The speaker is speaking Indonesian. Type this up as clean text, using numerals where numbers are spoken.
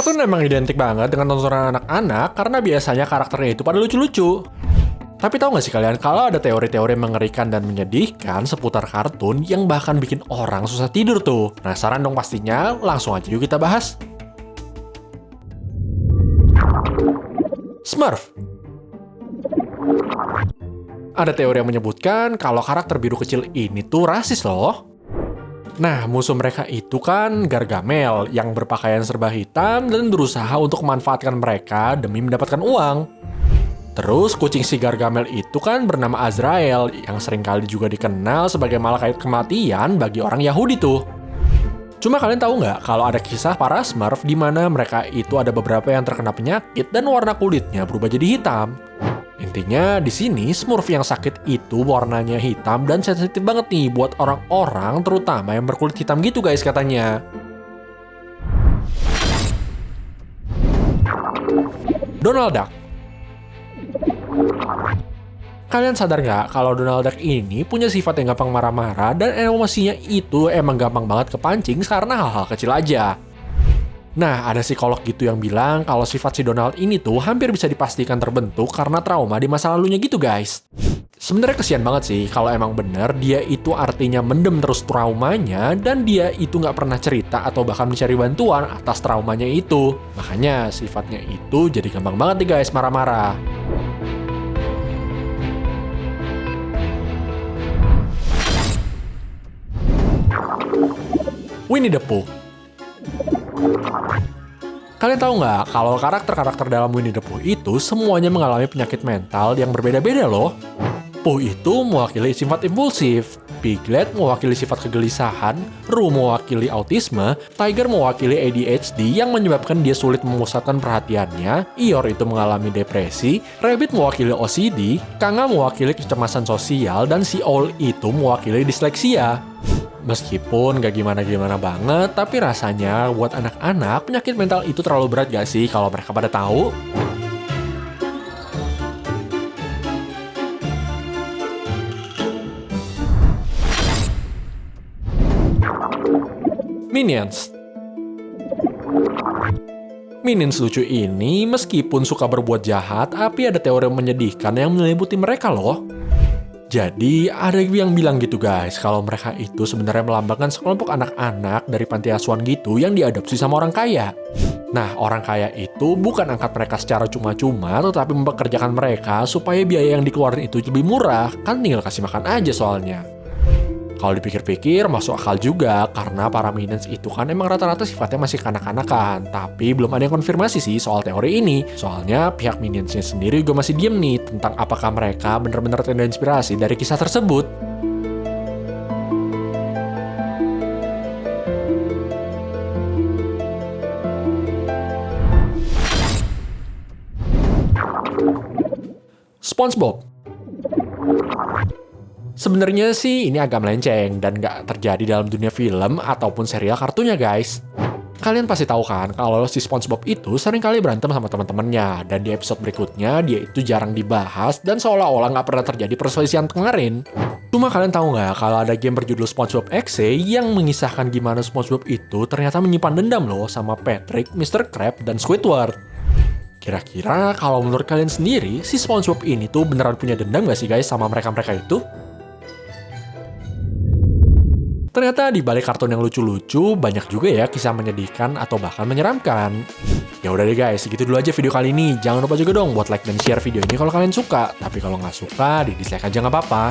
Kartun emang identik banget dengan tontonan anak-anak karena biasanya karakternya itu pada lucu-lucu. Tapi tahu nggak sih kalian kalau ada teori-teori mengerikan dan menyedihkan seputar kartun yang bahkan bikin orang susah tidur tuh? Penasaran dong pastinya? Langsung aja yuk kita bahas. Smurf. Ada teori yang menyebutkan kalau karakter biru kecil ini tuh rasis loh. Nah, musuh mereka itu kan Gargamel yang berpakaian serba hitam dan berusaha untuk memanfaatkan mereka demi mendapatkan uang. Terus kucing si Gargamel itu kan bernama Azrael yang seringkali juga dikenal sebagai malaikat kematian bagi orang Yahudi tuh. Cuma kalian tahu nggak kalau ada kisah para Smurf di mana mereka itu ada beberapa yang terkena penyakit dan warna kulitnya berubah jadi hitam. Intinya di sini Smurf yang sakit itu warnanya hitam dan sensitif banget nih buat orang-orang terutama yang berkulit hitam gitu guys katanya. Donald Duck. Kalian sadar nggak kalau Donald Duck ini punya sifat yang gampang marah-marah dan emosinya itu emang gampang banget kepancing karena hal-hal kecil aja. Nah, ada psikolog gitu yang bilang kalau sifat si Donald ini tuh hampir bisa dipastikan terbentuk karena trauma di masa lalunya gitu guys. Sebenarnya kesian banget sih kalau emang bener dia itu artinya mendem terus traumanya dan dia itu nggak pernah cerita atau bahkan mencari bantuan atas traumanya itu. Makanya sifatnya itu jadi gampang banget nih guys marah-marah. Winnie the Pooh. Kalian tahu nggak kalau karakter-karakter dalam Winnie the Pooh itu semuanya mengalami penyakit mental yang berbeda-beda loh. Pooh itu mewakili sifat impulsif, Piglet mewakili sifat kegelisahan, Roo mewakili autisme, Tiger mewakili ADHD yang menyebabkan dia sulit memusatkan perhatiannya, Eeyore itu mengalami depresi, Rabbit mewakili OCD, Kanga mewakili kecemasan sosial, dan si Owl itu mewakili disleksia. Meskipun gak gimana-gimana banget, tapi rasanya buat anak-anak penyakit mental itu terlalu berat gak sih kalau mereka pada tahu? Minions. Minions lucu ini meskipun suka berbuat jahat, tapi ada teori menyedihkan yang menyelimuti mereka loh. Jadi ada yang bilang gitu guys, kalau mereka itu sebenarnya melambangkan sekelompok anak-anak dari panti asuhan gitu yang diadopsi sama orang kaya. Nah, orang kaya itu bukan angkat mereka secara cuma-cuma, tetapi mempekerjakan mereka supaya biaya yang dikeluarin itu lebih murah, kan tinggal kasih makan aja soalnya. Kalau dipikir-pikir masuk akal juga, karena para Minions itu kan emang rata-rata sifatnya masih kanak-kanakan. Tapi belum ada yang konfirmasi sih soal teori ini. Soalnya pihak Minionsnya sendiri juga masih diem nih tentang apakah mereka benar-benar terinspirasi dari kisah tersebut. SpongeBob. Sebenarnya sih ini agak melenceng dan nggak terjadi dalam dunia film ataupun serial kartunya guys. Kalian pasti tahu kan kalau si SpongeBob itu sering kali berantem sama teman-temannya dan di episode berikutnya dia itu jarang dibahas dan seolah-olah nggak pernah terjadi perselisihan kemarin. Cuma kalian tahu nggak kalau ada game berjudul SpongeBob Exe yang mengisahkan gimana SpongeBob itu ternyata menyimpan dendam loh sama Patrick, Mr. Krabs, dan Squidward. Kira-kira kalau menurut kalian sendiri si SpongeBob ini tuh beneran punya dendam nggak sih guys sama mereka-mereka itu? Ternyata di balik kartun yang lucu-lucu, banyak juga ya kisah menyedihkan atau bahkan menyeramkan. Ya udah deh guys, segitu dulu aja video kali ini. Jangan lupa juga dong buat like dan share video ini kalau kalian suka. Tapi kalau nggak suka, di dislike aja nggak apa-apa.